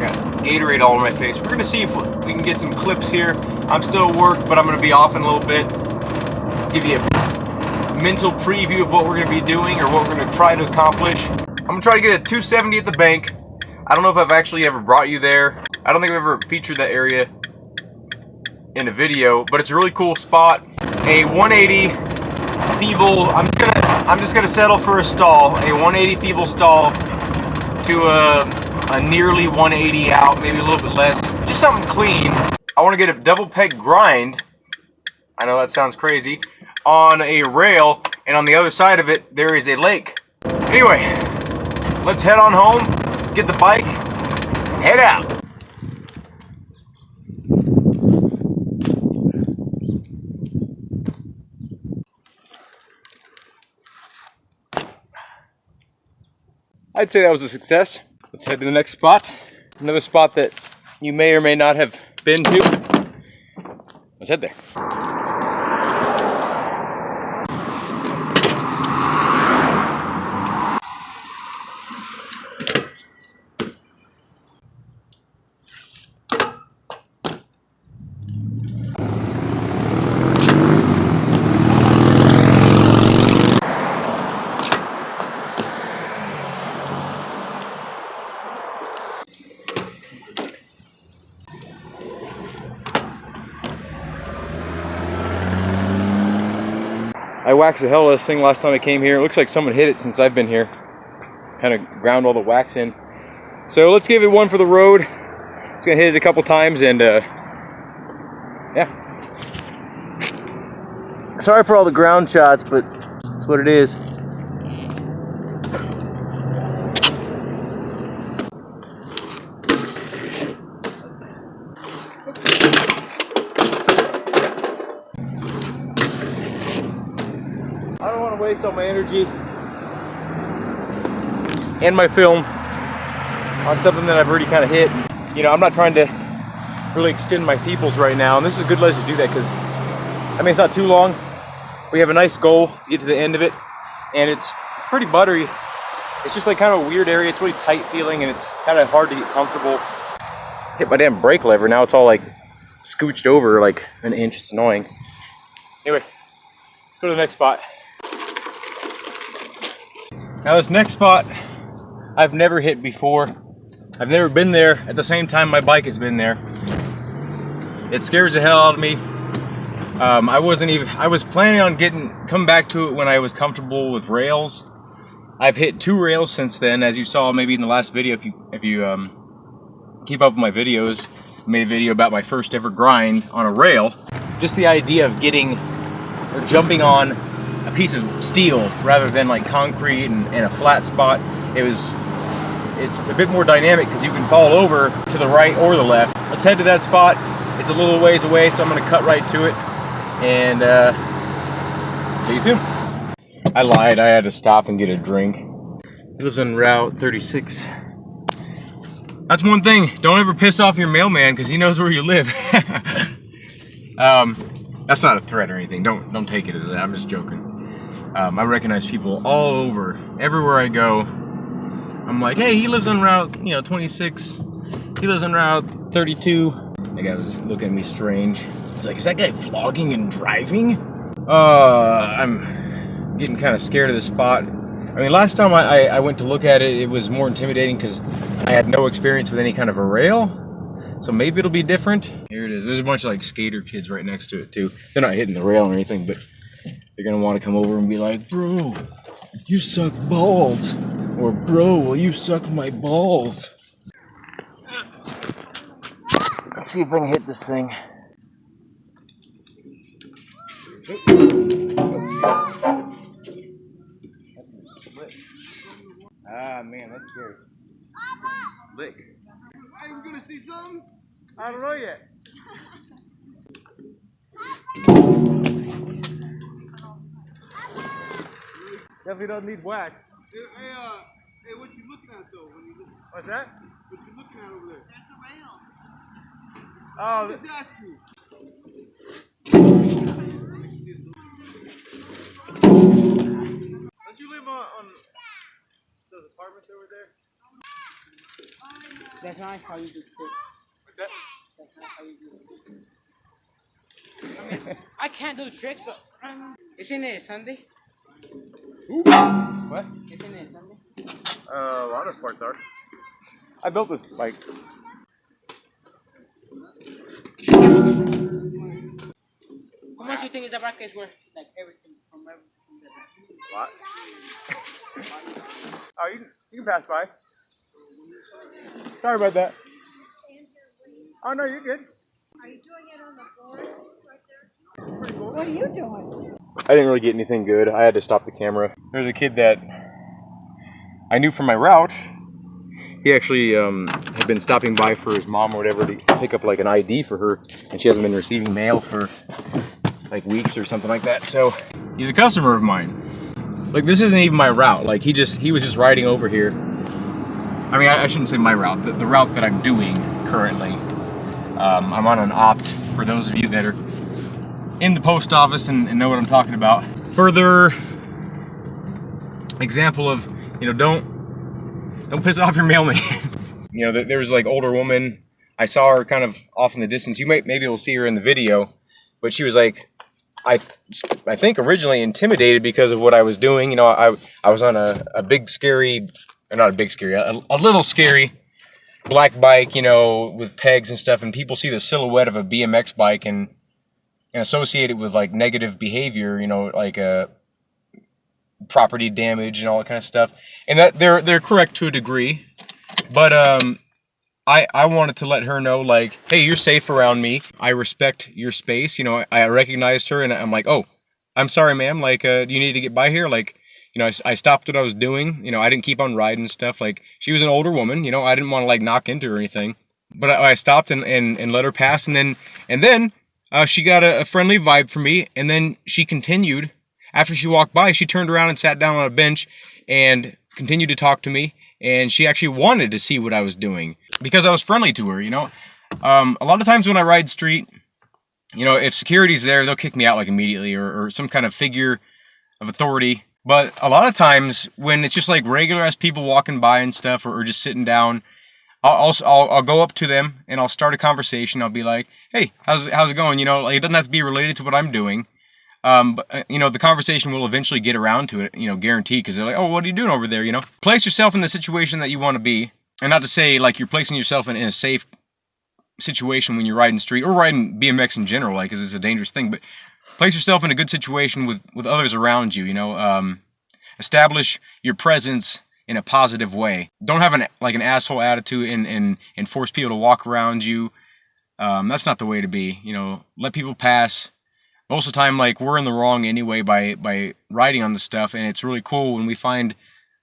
got Gatorade all over my face. We're gonna see if we can get some clips here. I'm still at work, but I'm gonna be off in a little bit. Give you a mental preview of what we're gonna be doing or what we're gonna try to accomplish. I'm gonna try to get a 270 at the bank. I don't know if I've actually ever brought you there. I don't think I've ever featured that area in a video, but it's a really cool spot. A 180 feeble, I'm just gonna settle for a stall. A 180 feeble stall to a nearly 180 out, maybe a little bit less. Just something clean. I wanna get a double peg grind. I know that sounds crazy. On a rail, and on the other side of it, there is a lake. Anyway, let's head on home, get the bike, and head out. I'd say that was a success. Let's head to the next spot. Another spot that you may or may not have been to. Let's head there. I waxed the hell out of this thing last time I came here. It looks like someone hit it since I've been here. Kind of ground all the wax in. So let's give it one for the road. It's gonna hit it a couple times and yeah. Sorry for all the ground shots, but that's what it is. I don't want to waste all my energy and my film on something that I've already kind of hit. You know, I'm not trying to really extend my feebles right now, and this is a good ledge to do that because, I mean, it's not too long. We have a nice goal to get to the end of it, and it's pretty buttery. It's just like kind of a weird area. It's really tight feeling, and it's kind of hard to get comfortable. Hit my damn brake lever. Now it's all like scooched over like an inch. It's annoying. Anyway, let's go to the next spot. Now this next spot, I've never hit before. I've never been there at the same time my bike has been there. It scares the hell out of me. I was planning on come back to it when I was comfortable with rails. I've hit 2 rails since then, as you saw maybe in the last video. If you keep up with my videos, I made a video about my first ever grind on a rail. Just the idea of getting or jumping on a piece of steel rather than like concrete and a flat spot. It's a bit more dynamic because you can fall over to the right or the left. Let's head to that spot. It's a little ways away, so I'm going to cut right to it and see you soon. I lied. I had to stop and get a drink. It lives on Route 36. That's one thing. Don't ever piss off your mailman because he knows where you live. That's not a threat or anything. Don't take it as that. I'm just joking. I recognize people all over, everywhere I go. I'm like, hey, he lives on Route, 26. He lives on Route 32. That guy was looking at me strange. He's like, is that guy vlogging and driving? I'm getting kind of scared of this spot. I mean, last time I went to look at it, it was more intimidating because I had no experience with any kind of a rail. So maybe it'll be different. Here it is. There's a bunch of like skater kids right next to it too. They're not hitting the rail or anything, but they're gonna want to come over and be like, bro, you suck balls. Or bro, will you suck my balls? Let's see if I can hit this thing. Ah man, that's scary. Slick. Are you gonna see something? I don't know yet. Definitely doesn't need wax. Hey, what you looking at though? When you look? What's that? What you looking at over there? There's the rail. Oh, just ask you. Don't you live on those apartments over there? That's not how you do tricks. What's that? That's not how you do it. I mean, I can't do tricks, but isn't it Sunday? Ooh. What? Isn't it Sunday? A lot of parts are. I built this bike. How much do you think is the bracket worth? Like everything, from everything that A lot. Oh, you can pass by. Sorry about that. Oh no, you're good. Are you doing it on the board right there? What are you doing? I didn't really get anything good. I had to stop the camera. There's a kid that I knew from my route. He actually had been stopping by for his mom or whatever to pick up like an ID for her, and she hasn't been receiving mail for like weeks or something like that. So he's a customer of mine. Like, this isn't even my route. Like, he was just riding over here. I mean, I shouldn't say my route. The route that I'm doing currently. I'm on an opt, for those of you that are in the post office and know what I'm talking about. Further example of, you know, don't piss off your mailman. You know, there was like older woman. I saw her kind of off in the distance. Maybe we'll see her in the video, but she was like, I think originally intimidated because of what I was doing. You know, I was on a big scary, or not a big scary, a little scary black bike, you know, with pegs and stuff, and people see the silhouette of a BMX bike and associate it with like negative behavior, you know, like property damage and all that kind of stuff. And that they're correct to a degree, but I wanted to let her know, like, hey, you're safe around me. I respect your space. You know, I recognized her, and I'm like, oh, I'm sorry, ma'am. Like, do you need to get by here? Like, you know, I stopped what I was doing. You know, I didn't keep on riding and stuff. Like, she was an older woman. You know, I didn't want to like knock into her or anything. But I stopped and let her pass, and then she got a friendly vibe from me, and then she continued. After she walked by, she turned around and sat down on a bench and continued to talk to me. And she actually wanted to see what I was doing because I was friendly to her, you know. A lot of times when I ride street, you know, if security's there, they'll kick me out like immediately, or some kind of figure of authority. But a lot of times when it's just like regular ass people walking by and stuff, or just sitting down, I'll go up to them and I'll start a conversation. I'll be like, hey, how's it going? You know, like, it doesn't have to be related to what I'm doing. But you know, the conversation will eventually get around to it, you know, guaranteed, because they're like, oh, what are you doing over there? You know, place yourself in the situation that you want to be, and not to say like you're placing yourself in a safe situation when you're riding the street or riding BMX in general, like, because it's a dangerous thing, but place yourself in a good situation with others around you, you know. Establish your presence in a positive way. Don't have an asshole attitude and force people to walk around you. That's not the way to be, you know. Let people pass. Most of the time, like, we're in the wrong anyway by riding on the stuff, and it's really cool when we find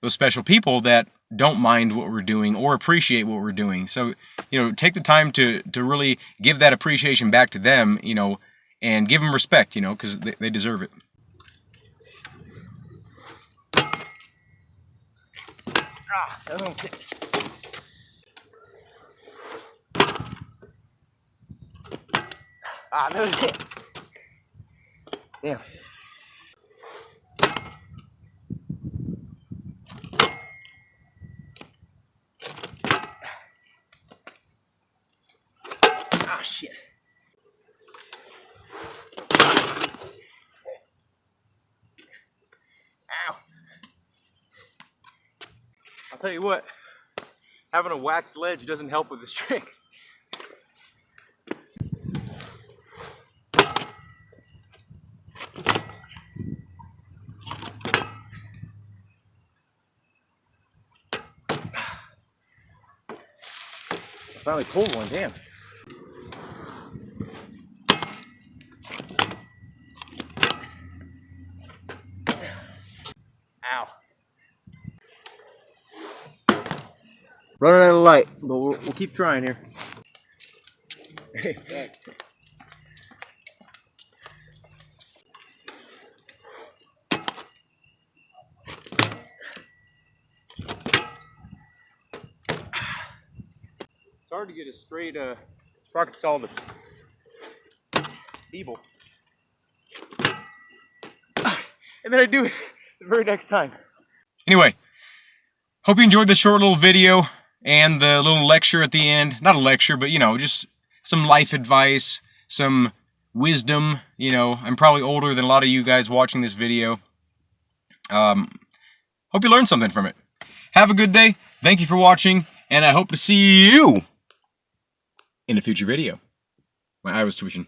those special people that don't mind what we're doing or appreciate what we're doing. So, you know, take the time to really give that appreciation back to them, you know, and give them respect, you know, because they deserve it. Ah, that little shit. Ah, no shit. Damn. Ah, shit. Ow. I'll tell you what, having a waxed ledge doesn't help with this trick. Finally pulled one, damn. Ow. Running out of light, but we'll keep trying here. It's hard to get a straight sprocket solid feeble. And then I do it the very next time. Anyway, hope you enjoyed this short little video, and the little lecture at the end. Not a lecture, but you know, just some life advice, some wisdom. You know, I'm probably older than a lot of you guys watching this video. Hope you learned something from it. Have a good day. Thank you for watching, and I hope to see you in a future video. My eye was twitching.